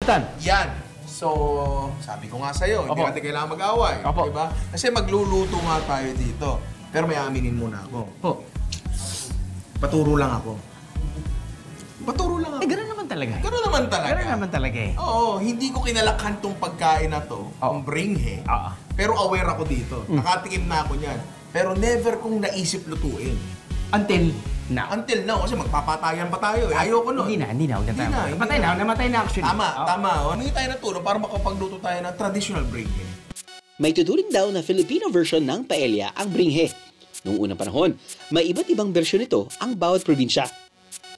baliktad. Yan. So, sabi ko nga sa'yo, hindi natin kailangan mag-away. Diba? Kasi magluluto nga tayo dito. Pero may aminin muna ako. Paturo lang ako. Paturo lang ako. Gano'n naman talaga. Gano'n naman talaga. Gano'n naman talaga eh. Oo, hindi ko kinalakhan tong pagkain na to, ang bringhe. Pero aware ako dito. Nakatikim na ako niyan. Pero never kong naisip lutuin. Until now. Until now, kasi magpapatayan pa tayo. Ayoko nun. Hindi na. Namatay na actually. Tama. Humingi tayo ng tulong para makapagluto tayo ng traditional bringhe. May tuturing daw na Filipino version ng paella ang bringhe. Noong unang panahon, may iba't ibang bersyon nito ang bawat probinsya.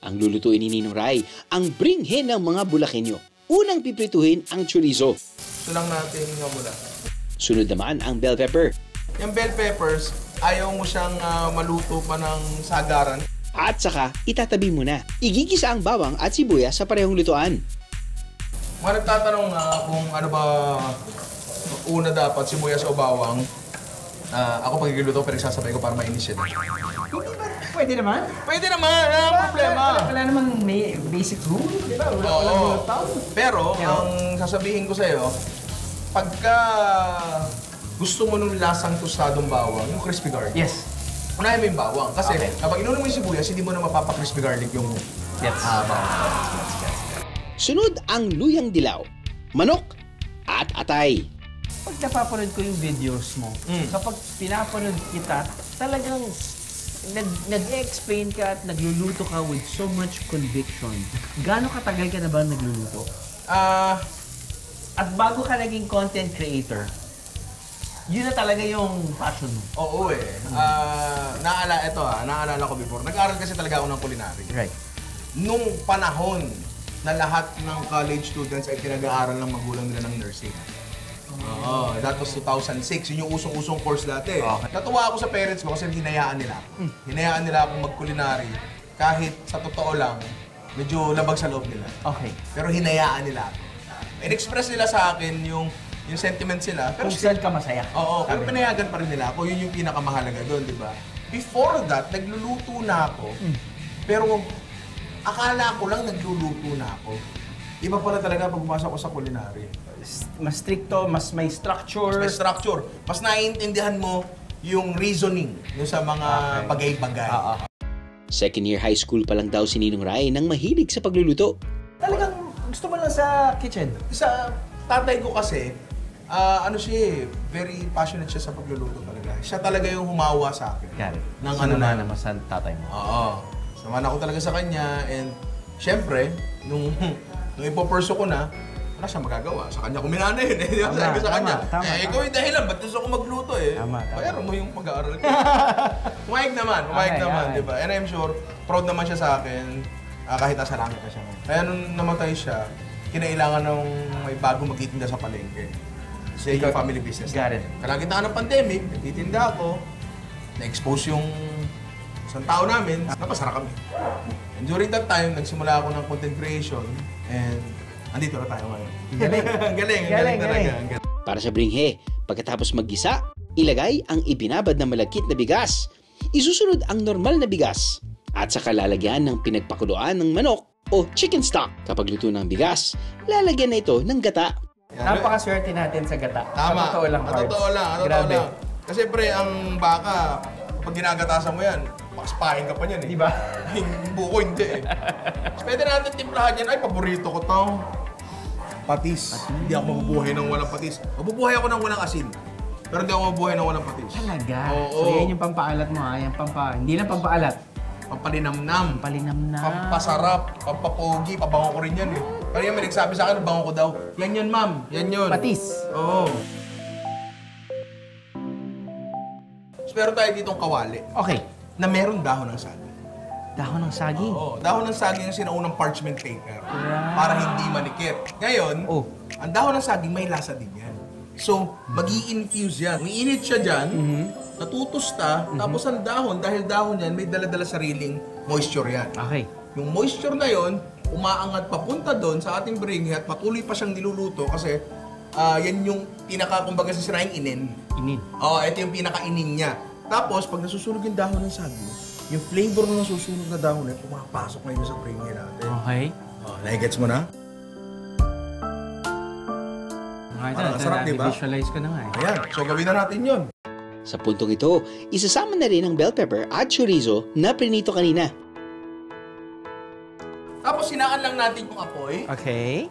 Ang lulutuin ni Ninong Ray, ang bringhe ng mga Bulakenyo. Unang piprituhin ang chorizo. So lang natin nga mula. Sunod naman ang bell pepper. Yung bell peppers, ayaw mo siyang maluto pa ng sagaran. At saka, itatabi mo na. Igigisa ang bawang at sibuyas sa parehong lutuan. Mga nagtatanong nga kung ano ba una dapat, sibuyas o bawang. Ako pag iluto, pero sasabay ko para mainis yun. Pwede naman. Pwede naman, ang problema. Wala namang may basic rule, di ba? Oo. Pero, ang sasabihin ko sa'yo, pagka gusto mo nung lasang tostadong bawang, yung crispy garlic. Yes. Unahin mo yung bawang. Kasi kapag inunan mo yung sibuyas, hindi mo na mapapa-crispy garlic yung bawang. Sunod ang luyang dilaw, manok at atay. Pag napapanood ko yung videos mo, kapag pinapanood kita, talagang nag-explain ka at nagluluto ka with so much conviction. Gaano katagal ka na ba nagluluto? At bago ka naging content creator, yun na talaga yung passion mo. Oo eh. Naalala ko before. Nag-aaral kasi talaga ako ng culinary. Right. Nung panahon na lahat ng college students ay pinag-aaral ng magulang nila ng nursing. Oo, that was 2006. Yun yung usong-usong course dati. Natuwa ako sa parents ko kasi hinayaan nila ako. Hinayaan nila akong mag-culinary kahit sa totoo lang, medyo labag sa loob nila. Okay. Pero hinayaan nila ako. In-express nila sa akin yung sentiment sila. Pero kung saan ka masaya. Oo, pero pinayagan pa rin nila ako. Yun yung pinakamahalaga doon, di ba? Before that, nagluluto na ako. Pero akala ko lang nagluluto na ako. Iba pala talaga pag pumasok ko sa culinary. Mas stricto, mas may structure. Mas may structure. Mas naiintindihan mo yung reasoning yung sa mga bagay-bagay. Second year high school pa lang daw si Ninong Ray nang mahilig sa pagluluto. Talagang gusto mo lang sa kitchen? Sa tatay ko kasi, very passionate siya sa pagluluto talaga. Siya talaga yung humawa sa akin. Got it. Ng Sinuna naman sa tatay mo. Oo. Saman ako talaga sa kanya and syempre, nung ipoperso ko na, wala siyang magagawa. Sa kanya kuminana yun eh. Sabi ko sa kanya, ikaw yung dahilan, ba't gusto ko magluto eh? Bayaran mo yung pag-aaral ko. Umayag naman, di ba? And I'm sure, proud naman siya sa akin, kahit nasa langit na siya. Kaya nung namatay siya, kinailangan ng may bago magtitinda sa palengke. Kasi yung family business. Got it. Kalagitan ng pandemic, nagtitinda ako, na-expose yung isang tao namin, napasara kami. And during that time, nagsimula ako ng content creation and andito na tayo ngayon. Galing talaga. Para sa bringhe, pagkatapos maggisa, ilagay ang ibinabad na malagkit na bigas. Isusunod ang normal na bigas at saka lalagyan ng pinagpakuluan ng manok o chicken stock. Kapag luto ng bigas, lalagyan na ito ng gata. Napakaswerte natin sa gata. Tama. Sa totoo lang, Carbs. Totoo lang. Kasi pre, ang baka, pag ginagatasan mo yan, pakaspahin ka pa niyan eh. Diba? Yung buko hindi eh. Pwede natin timplahan yan. Ay, paborito ko to. Patis. Hindi ako mabubuhay ng walang patis. Mabubuhay ako ng walang asin. Pero hindi ako mabubuhay ng walang patis. Talaga? Oo. So yan yung pampaalat mo ha? Hindi lang pampaalat. Pampalinamnam. Pampalinamnam. Pampasarap. Pampapogi. Pabango ko rin yan eh. Pero yung may nagsabi sa akin, bango ko daw. Yan yun, ma'am. Yan yun. Patis. Oo. Pero tayo ditong kawali. Okay. Na meron dahon ng saging. Dahon ng saging? Oo. Dahon ng saging yung sinaunang parchment paper. Para hindi manikit. Ngayon, ang dahon ng saging may lasa din yan. So, mag-i-infuse yan. Umiinit siya dyan, natutusta, tapos ang dahon, dahil dahon yan, may dala-dala sariling moisture yan. Okay. Yung moisture na yon, umaangat papunta doon sa ating bringhe at patuloy pa siyang niluluto kasi yan yung kumbaga sa sinaing inin. Inin? Oo, ito yung pinaka-inin niya. Tapos, pag nasusunog yung dahon ng saging, yung flavor ng nasusunog na dahon ay pumapasok na yun sa bringhe natin. Okay. Nagigets mo na? Parang sarap, di ba? Visualize ko na nga eh. Ayan, so gawin na natin yun. Sa puntong ito, isasama na rin ang bell pepper at chorizo na prinito kanina. Tapos hinaan lang natin yung apoy. Okay.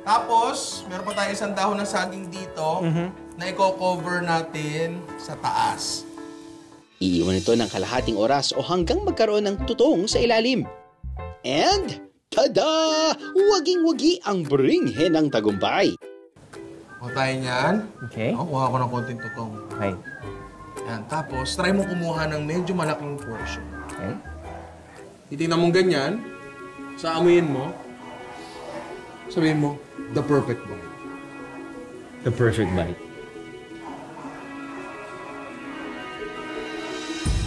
Tapos, meron pa tayo isang dahon ng saging dito na i-cover natin sa taas. Iiwan ito ng kalahating oras o hanggang magkaroon ng tutong sa ilalim. And, tada! Waging-wagi ang bringhe ng tagumpay. O tayo niyan. Okay. O, kuha ko ng konting tutong. Okay. Yan. Tapos, try mo kumuha ng medyo malaking portion. Okay. Titignan mong ganyan. Sa amuyin mo. Sabihin mo, the perfect bite. The perfect bite.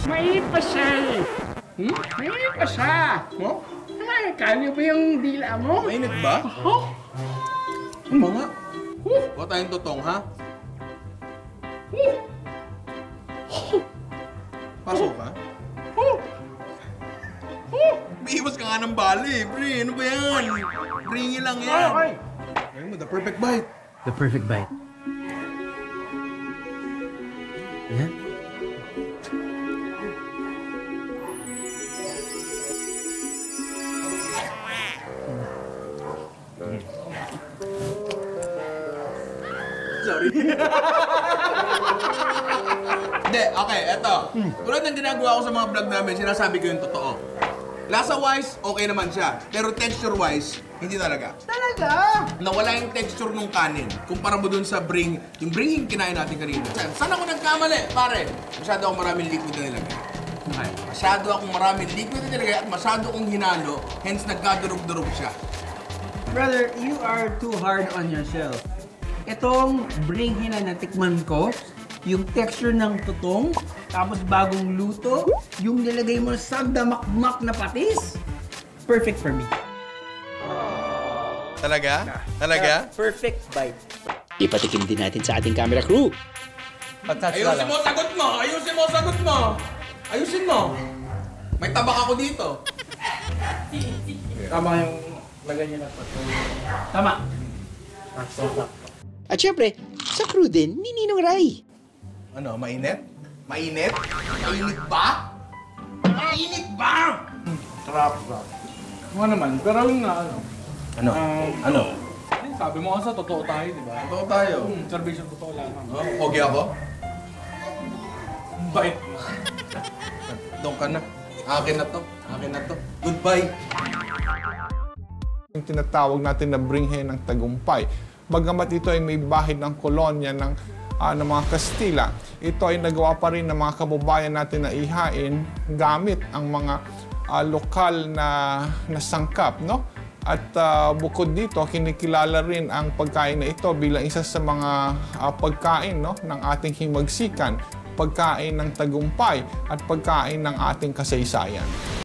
Mainit pa siya eh. Mainit pa siya. Oh? Kanya ba yung dila mo? Mainit ba? Oh, Ano nga? Kuha tayong tutong, ha? Pasok ka? Biwas ka nga ng bali, pre. Ano ba yan? Bringy lang yan. okay. Ayun mo, the perfect bite. The perfect bite. Yan. Sorry. Hindi, okay, eto. Tulad ng ginagawa ko sa mga vlog namin, sinasabi ko yung totoo. Lasa-wise, okay naman siya. Pero texture-wise, hindi talaga. Talaga? Nawala yung texture ng kanin. Kumpara mo dun sa yung bring kinain natin kanina. Saan ako nagkamali, pare? Masyado akong maraming liquid na nilagay. Okay. Masyado akong maraming liquid na nilagay at masyado akong hinalo, hence nagkadurog-durog siya. Brother, you are too hard on yourself. Itong bringhe na natikman ko, yung texture ng tutong, tapos bagong luto, yung nilagay mo sa damakmak na patis, perfect for me. Talaga? Talaga? Perfect bite. Ipatikim din natin sa ating camera crew. Ayusin mo, sagot mo! Ayusin mo, sagot mo! Ayusin mo! May tabak ako dito. Tama yung lagay niya na Tama. At syempre, sa crew din ni Ninong Rai. Ano, mainit? Mainit? Mainit ba? Mainit ba? Sarap. Mga naman, pero yung na ano. Ano? Ano? Ay, sabi mo kasi totoo tayo, di ba? Totoo tayo. Servisyo totoo lang. Oh, pogi ako? Bait. Doon ka na. Akin na to. Akin na to. Goodbye. Yung tinatawag natin na bringhe ng tagumpay. Bagamat ito ay may bahid ng kolonya ng mga Kastila, ito ay nagawa pa rin ng mga kababayan natin na ihain gamit ang mga lokal na sangkap, no? At bukod dito, kinikilala rin ang pagkain na ito bilang isa sa mga pagkain, no, ng ating himagsikan, pagkain ng tagumpay at pagkain ng ating kasaysayan.